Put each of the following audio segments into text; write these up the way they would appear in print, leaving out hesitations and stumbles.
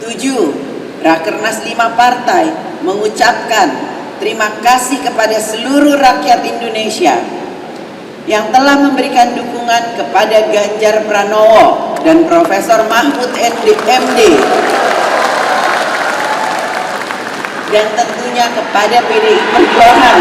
7. Rakernas 5 partai mengucapkan terima kasih kepada seluruh rakyat Indonesia yang telah memberikan dukungan kepada Ganjar Pranowo dan Profesor Mahfud MD, dan tentunya kepada PDI Perjuangan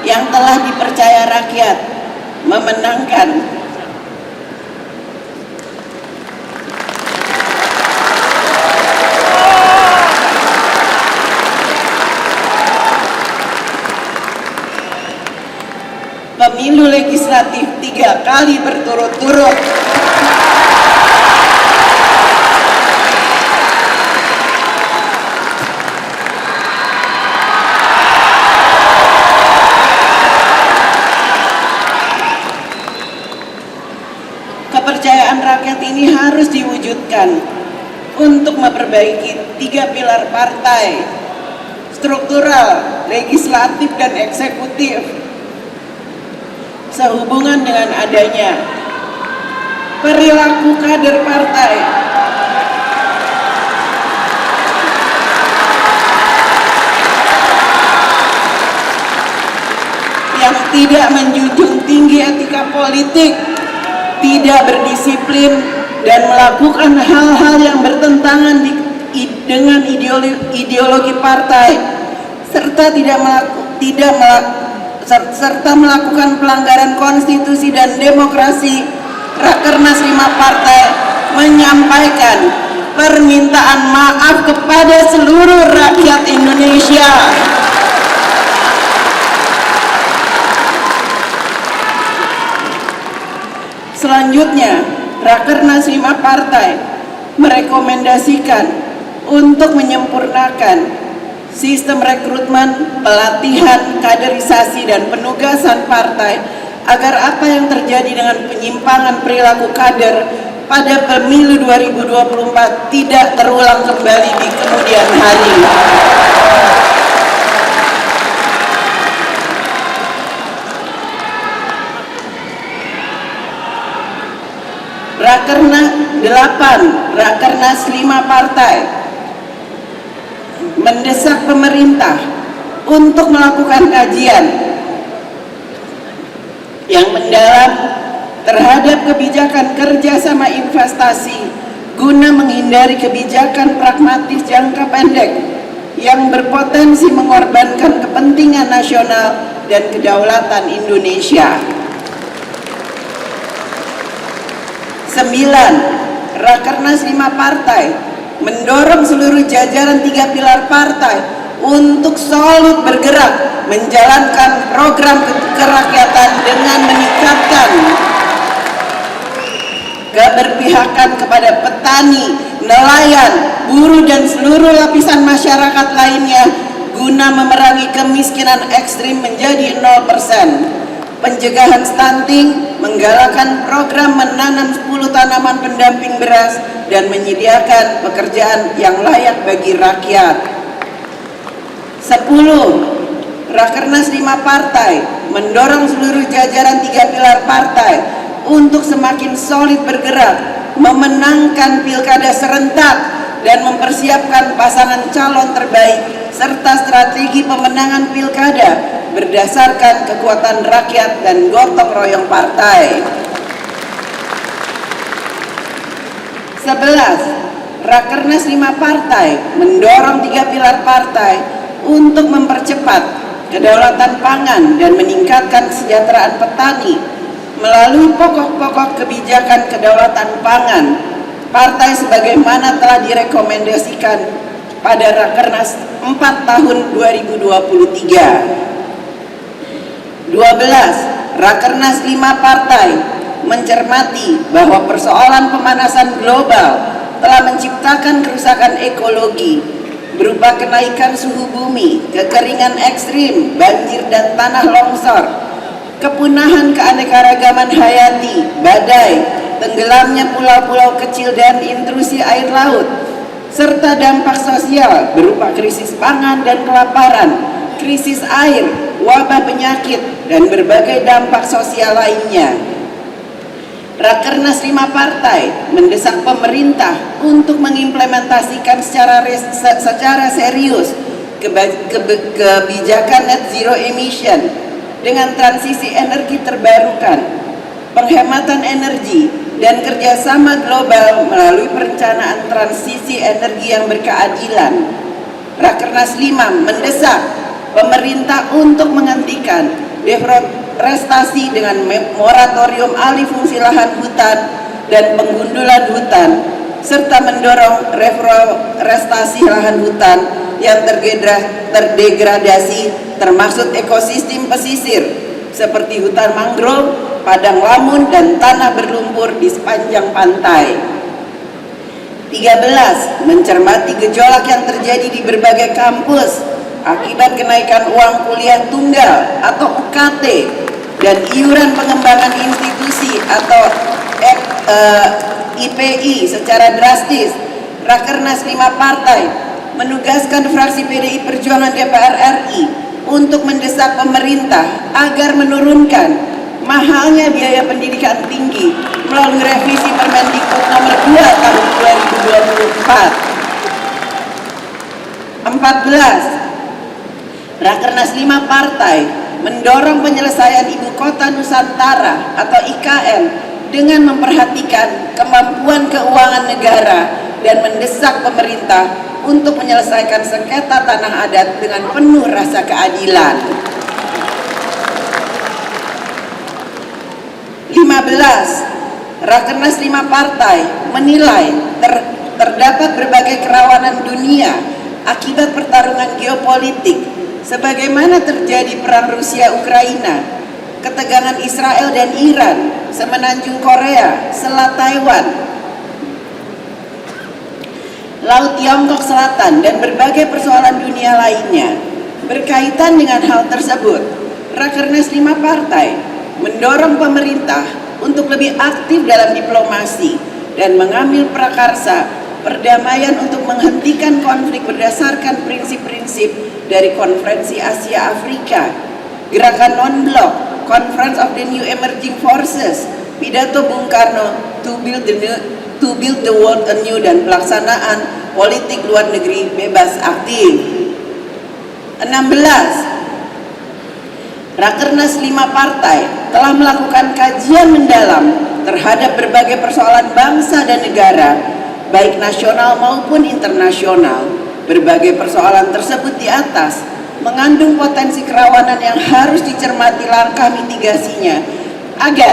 yang telah dipercaya rakyat memenangkan pemilu legislatif 3 kali berturut-turut. Kepercayaan rakyat ini harus diwujudkan untuk memperbaiki 3 pilar partai, struktural, legislatif, dan eksekutif, sehubungan dengan adanya perilaku kader partai yang tidak menjunjung tinggi etika politik, tidak berdisiplin, dan melakukan hal-hal yang bertentangan dengan ideologi partai, serta melakukan pelanggaran konstitusi dan demokrasi. Rakernas 5 partai menyampaikan permintaan maaf kepada seluruh rakyat Indonesia. Selanjutnya, Rakernas 5 partai merekomendasikan untuk menyempurnakan sistem rekrutmen, pelatihan, kaderisasi, dan penugasan partai agar apa yang terjadi dengan penyimpangan perilaku kader pada pemilu 2024 tidak terulang kembali di kemudian hari. Rakernas 8, Rakernas 5 partai mendesak pemerintah untuk melakukan kajian yang mendalam terhadap kebijakan kerjasama investasi guna menghindari kebijakan pragmatis jangka pendek yang berpotensi mengorbankan kepentingan nasional dan kedaulatan Indonesia. 9. Rakernas 5 partai mendorong seluruh jajaran 3 pilar partai untuk solid bergerak menjalankan program kerakyatan dengan meningkatkan keberpihakan kepada petani, nelayan, buruh, dan seluruh lapisan masyarakat lainnya guna memerangi kemiskinan ekstrim menjadi 0%. Pencegahan stunting, menggalakkan program menanam 10 tanaman pendamping beras, dan menyediakan pekerjaan yang layak bagi rakyat. 10. Rakernas 5 partai mendorong seluruh jajaran 3 pilar partai untuk semakin solid bergerak memenangkan pilkada serentak dan mempersiapkan pasangan calon terbaik serta strategi pemenangan pilkada berdasarkan kekuatan rakyat dan gotong royong partai. 11. Rakernas 5 partai mendorong 3 pilar partai untuk mempercepat kedaulatan pangan dan meningkatkan kesejahteraan petani melalui pokok-pokok kebijakan kedaulatan pangan partai sebagaimana telah direkomendasikan pada Rakernas 4 tahun 2023. 12. Rakernas 5 partai mencermati bahwa persoalan pemanasan global telah menciptakan kerusakan ekologi berupa kenaikan suhu bumi, kekeringan ekstrim, banjir dan tanah longsor, kepunahan keanekaragaman hayati, badai, tenggelamnya pulau-pulau kecil dan intrusi air laut, serta dampak sosial berupa krisis pangan dan kelaparan, krisis air, wabah penyakit, dan berbagai dampak sosial lainnya. Rakernas 5 partai mendesak pemerintah untuk mengimplementasikan secara serius kebijakan net zero emission dengan transisi energi terbarukan, penghematan energi, dan kerjasama global melalui perencanaan transisi energi yang berkeadilan. Rakernas 5 mendesak pemerintah untuk menghentikan deforestasi dengan moratorium alih fungsi lahan hutan dan penggundulan hutan, serta mendorong reforestasi lahan hutan yang terdegradasi termasuk ekosistem pesisir seperti hutan mangrove, padang lamun, dan tanah berlumpur di sepanjang pantai. 13. Mencermati gejolak yang terjadi di berbagai kampus akibat kenaikan uang kuliah tunggal atau UKT dan iuran pengembangan institusi atau IPI secara drastis. Rakernas 5 partai menugaskan fraksi PDI Perjuangan DPR RI untuk mendesak pemerintah agar menurunkan mahalnya biaya pendidikan tinggi melalui revisi Permendikbud nomor 2 tahun 2024. 14. Rakernas 5 partai mendorong penyelesaian Ibu Kota Nusantara atau IKN dengan memperhatikan kemampuan keuangan negara dan mendesak pemerintah untuk menyelesaikan sengketa tanah adat dengan penuh rasa keadilan. 15. Rakernas 5 partai menilai terdapat berbagai kerawanan dunia akibat pertarungan geopolitik sebagaimana terjadi perang Rusia-Ukraina, ketegangan Israel dan Iran, semenanjung Korea, Selat Taiwan, Laut Tiongkok Selatan, dan berbagai persoalan dunia lainnya. Berkaitan dengan hal tersebut, Rakernas 5 partai mendorong pemerintah untuk lebih aktif dalam diplomasi dan mengambil prakarsa perdamaian untuk menghentikan konflik berdasarkan prinsip-prinsip dari Konferensi Asia Afrika, Gerakan Non-Blok, Conference of the New Emerging Forces, Pidato Bung Karno to build the world anew, dan pelaksanaan politik luar negeri bebas aktif. 16. Rakernas 5 partai telah melakukan kajian mendalam terhadap berbagai persoalan bangsa dan negara, baik nasional maupun internasional. Berbagai persoalan tersebut di atas mengandung potensi kerawanan yang harus dicermati langkah mitigasinya agar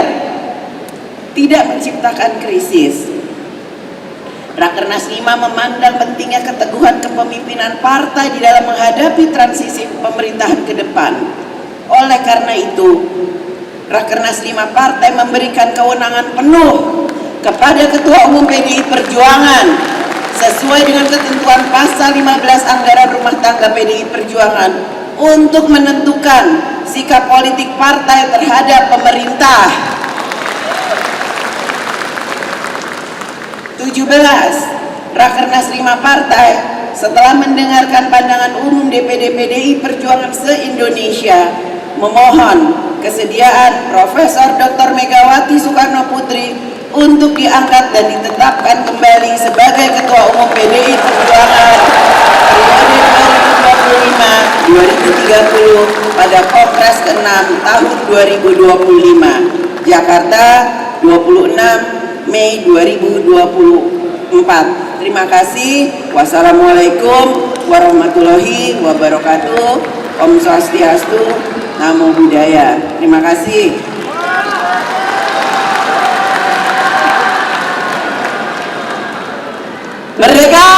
tidak menciptakan krisis. Rakernas 5 memandang pentingnya keteguhan kepemimpinan partai di dalam menghadapi transisi pemerintahan ke depan. Oleh karena itu, Rakernas 5 partai memberikan kewenangan penuh kepada Ketua Umum PDI Perjuangan sesuai dengan ketentuan pasal 15 Anggaran Rumah Tangga PDI Perjuangan untuk menentukan sikap politik partai terhadap pemerintah. 17. Rakernas 5 partai setelah mendengarkan pandangan umum DPD PDI Perjuangan se-Indonesia memohon kesediaan Profesor Dr. Megawati Soekarno Putri untuk diangkat dan ditetapkan kembali sebagai Ketua Umum PDI Perjuangan periode 2025-2030 pada Kongres ke-6 tahun 2025, Jakarta, 26 Mei 2024. Terima kasih. Wassalamualaikum warahmatullahi wabarakatuh. Om Swastiastu, Namo Buddhaya. Terima kasih. Merdeka!